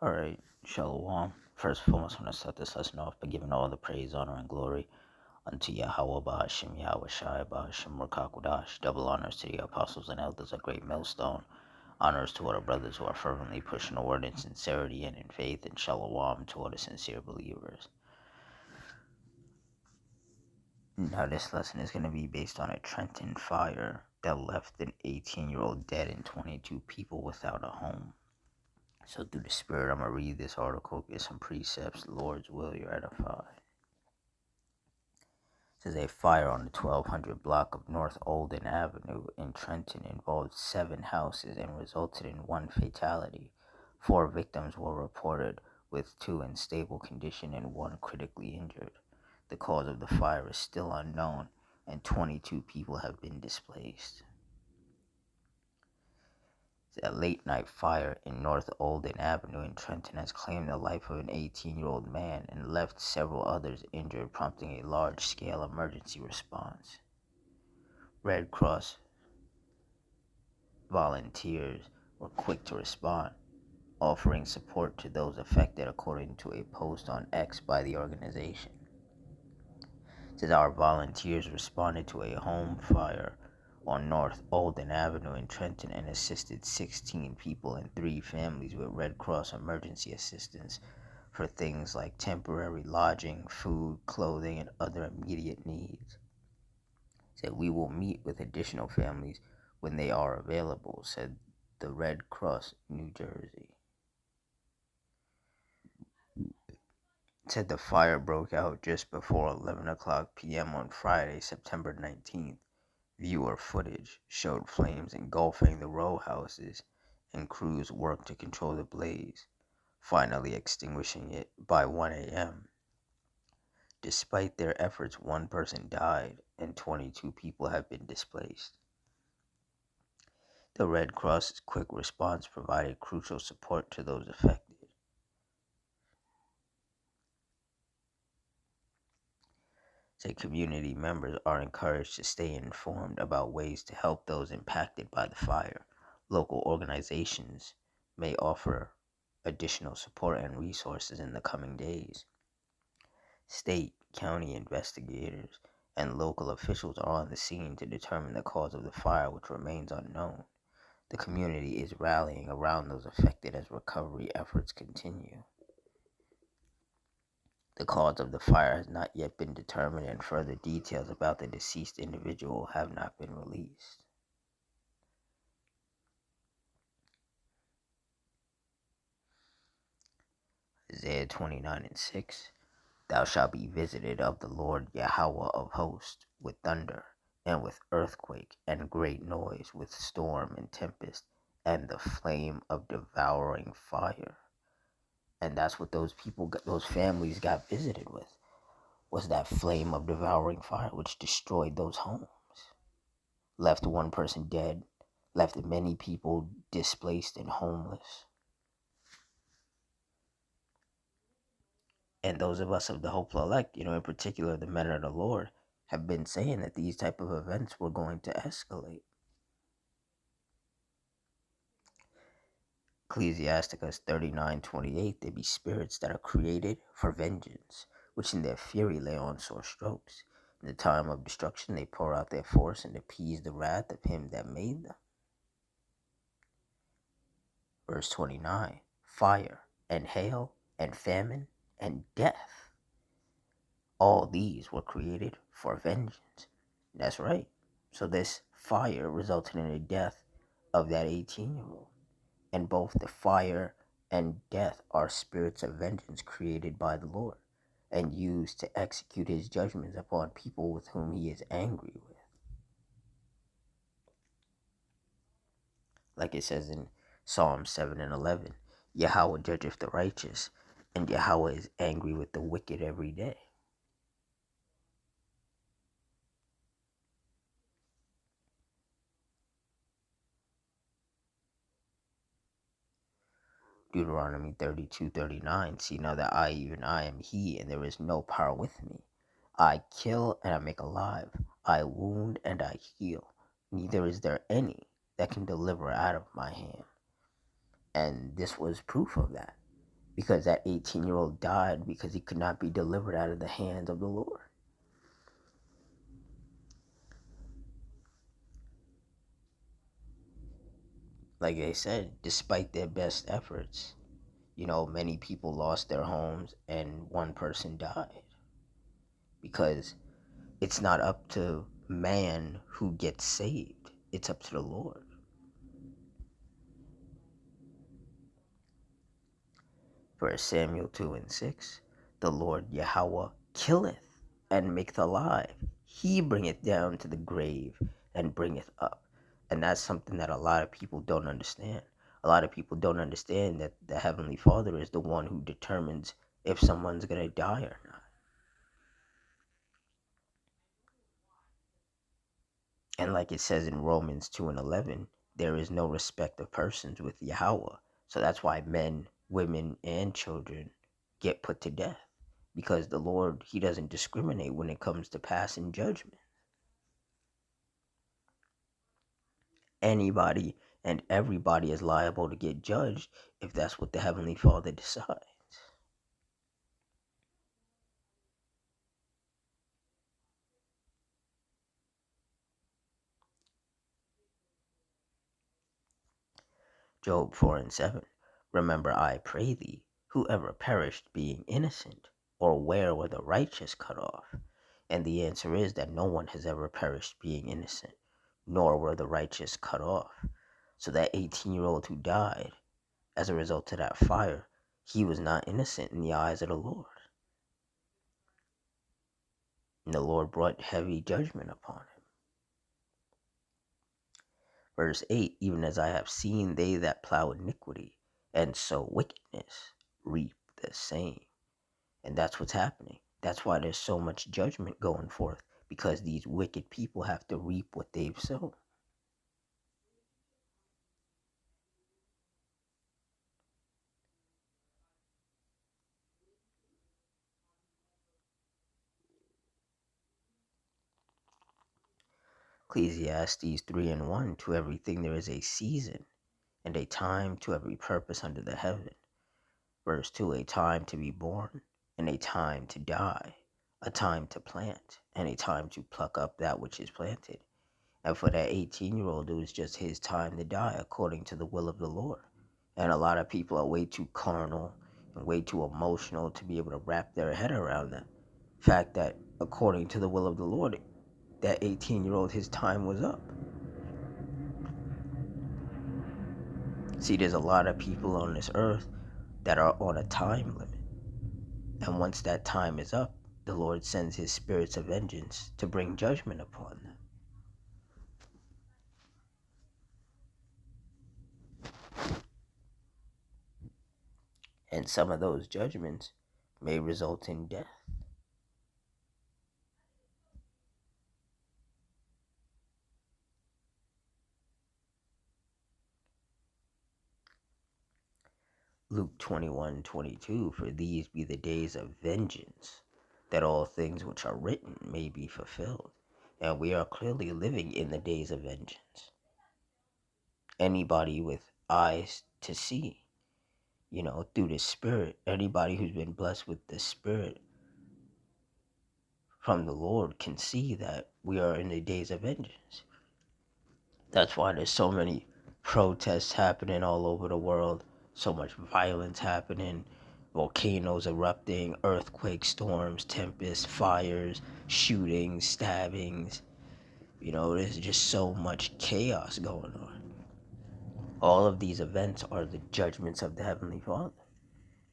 Alright, Shalom. First and foremost, I want to start this lesson off by giving all the praise, honor, and glory unto Yahweh Bahashim, Yahweh Shai Bahashim, Rakakwadash. Double honors to the apostles and elders, a great millstone. Honors to all the brothers who are fervently pushing the word in sincerity and in faith, and Shalom to all the sincere believers. Now, this lesson is going to be based on a Trenton fire that left an 18-year-old dead and 22 people without a home. So through the Spirit, I'm going to read this article, get some precepts. Lord's will, you're edified. It says a fire on the 1200 block of North Olden Avenue in Trenton involved 7 houses and resulted in 1 fatality. 4 victims were reported, with 2 in stable condition and 1 critically injured. The cause of the fire is still unknown, and 22 people have been displaced. A late-night fire in North Olden Avenue in Trenton has claimed the life of an 18-year-old man and left several others injured, prompting a large-scale emergency response. Red Cross volunteers were quick to respond, offering support to those affected, according to a post on X by the organization. It says our volunteers responded to a home fire on North Olden Avenue in Trenton and assisted 16 people and 3 families with Red Cross emergency assistance for things like temporary lodging, food, clothing, and other immediate needs. Said we will meet with additional families when they are available, said the Red Cross New Jersey. Said the fire broke out just before 11 o'clock p.m. on Friday, September 19th. Viewer footage showed flames engulfing the row houses, and crews worked to control the blaze, finally extinguishing it by 1 a.m. Despite their efforts, 1 person died and 22 people have been displaced. The Red Cross's quick response provided crucial support to those affected. So community members are encouraged to stay informed about ways to help those impacted by the fire. Local organizations may offer additional support and resources in the coming days. State, county investigators, and local officials are on the scene to determine the cause of the fire, which remains unknown. The community is rallying around those affected as recovery efforts continue. The cause of the fire has not yet been determined, and further details about the deceased individual have not been released. Isaiah 29:6. Thou shalt be visited of the Lord Yahweh of hosts with thunder, and with earthquake, and great noise, with storm and tempest, and the flame of devouring fire. And that's what those families got visited with, was that flame of devouring fire, which destroyed those homes. Left 1 person dead, left many people displaced and homeless. And those of us of the hopeful elect, in particular the men of the Lord, have been saying that these type of events were going to escalate. Ecclesiasticus 39:28, there be spirits that are created for vengeance, which in their fury lay on sore strokes. In the time of destruction they pour out their force and appease the wrath of him that made them. Verse 29, fire and hail and famine and death. All these were created for vengeance. That's right. So this fire resulted in the death of that 18-year-old. And both the fire and death are spirits of vengeance created by the Lord and used to execute his judgments upon people with whom he is angry with. Like it says in Psalm 7:11, Yahweh judgeth the righteous, and Yahweh is angry with the wicked every day. Deuteronomy 32:39, see now that I, even I, am he, and there is no power with me. I kill and I make alive. I wound and I heal. Neither is there any that can deliver out of my hand. And this was proof of that. because that 18-year-old died because he could not be delivered out of the hands of the Lord. Like I said, despite their best efforts, many people lost their homes and one person died because it's not up to man who gets saved, it's up to the Lord. First Samuel 2:6, the Lord Yahweh killeth and maketh alive. He bringeth down to the grave and bringeth up. And that's something that a lot of people don't understand. A lot of people don't understand that the Heavenly Father is the one who determines if someone's going to die or not. And like it says in Romans 2:11, there is no respect of persons with Yahweh. So that's why men, women, and children get put to death. Because the Lord, he doesn't discriminate when it comes to passing judgment. Anybody and everybody is liable to get judged if that's what the Heavenly Father decides. Job 4:7. Remember, I pray thee, whoever perished being innocent, or where were the righteous cut off? And the answer is that no one has ever perished being innocent, nor were the righteous cut off. So that 18-year-old who died as a result of that fire, he was not innocent in the eyes of the Lord. And the Lord brought heavy judgment upon him. Verse 8, even as I have seen they that plow iniquity and sow wickedness reap the same. And that's what's happening. That's why there's so much judgment going forth, because these wicked people have to reap what they've sown. Ecclesiastes 3:1, to everything there is a season, and a time to every purpose under the heaven. Verse 2, a time to be born, and a time to die, a time to plant, and a time to pluck up that which is planted. And for that 18-year-old, it was just his time to die according to the will of the Lord. And a lot of people are way too carnal and way too emotional to be able to wrap their head around the fact that according to the will of the Lord, that 18-year-old, his time was up. See, there's a lot of people on this earth that are on a time limit. And once that time is up, the Lord sends his spirits of vengeance to bring judgment upon them. And some of those judgments may result in death. Luke 21:22, for these be the days of vengeance, that all things which are written may be fulfilled. And we are clearly living in the days of vengeance. Anybody with eyes to see, through the Spirit, anybody who's been blessed with the Spirit from the Lord can see that we are in the days of vengeance. That's why there's so many protests happening all over the world, so much violence happening, volcanoes erupting, earthquake storms, tempests, fires, shootings, stabbings. There's just so much chaos going on. All of these events are the judgments of the Heavenly Father.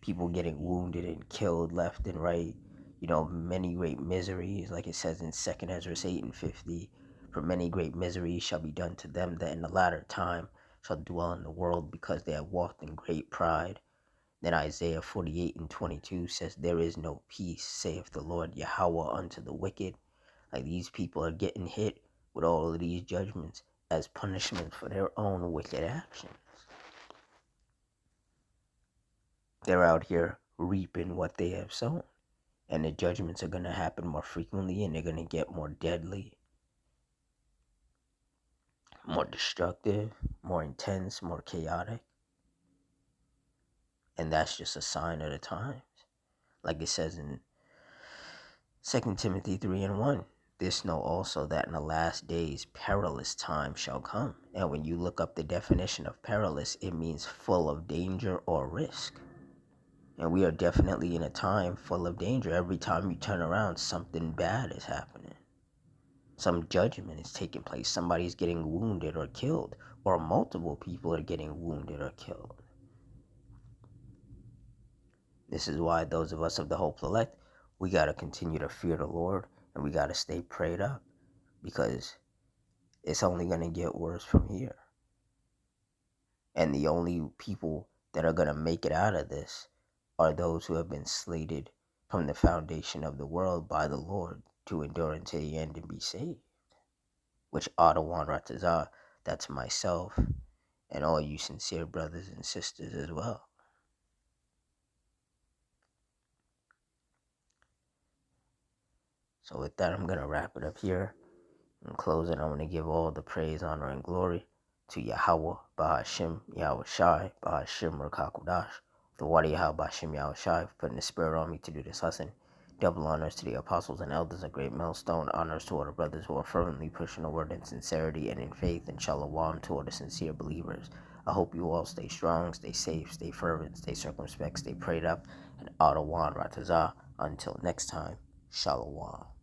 People getting wounded and killed left and right. Many great miseries, like it says in 2 Ezra 8:50, for many great miseries shall be done to them that in the latter time shall dwell in the world, because they have walked in great pride. Then Isaiah 48:22 says, there is no peace, saith the Lord Yahweh, unto the wicked. Like, these people are getting hit with all of these judgments as punishment for their own wicked actions. They're out here reaping what they have sown. And the judgments are going to happen more frequently, and they're going to get more deadly, more destructive, more intense, more chaotic. And that's just a sign of the times. Like it says in 2 Timothy 3:1. This know also that in the last days perilous times shall come. And when you look up the definition of perilous, it means full of danger or risk. And we are definitely in a time full of danger. Every time you turn around, something bad is happening. Some judgment is taking place. Somebody's getting wounded or killed, or multiple people are getting wounded or killed. This is why those of us of the Hope Elect, we got to continue to fear the Lord, and we got to stay prayed up, because it's only going to get worse from here. And the only people that are going to make it out of this are those who have been slated from the foundation of the world by the Lord to endure until the end and be saved. Which Adawan Ratazah, that's myself and all you sincere brothers and sisters as well. So with that, I'm going to wrap it up here. In closing, I'm going to give all the praise, honor, and glory to Yahweh, Bahashim, Yahweh Shai, Bahashim, Rakakudash, the Wadi Yahweh, Bahashim, Yahweh Shai, for putting the spirit on me to do this lesson. Double honors to the apostles and elders, a great millstone. Honors to all the brothers who are fervently pushing the word in sincerity and in faith, and shalom to all the sincere believers. I hope you all stay strong, stay safe, stay fervent, stay circumspect, stay prayed up, and Adawan Ratazah. Until next time, shalom.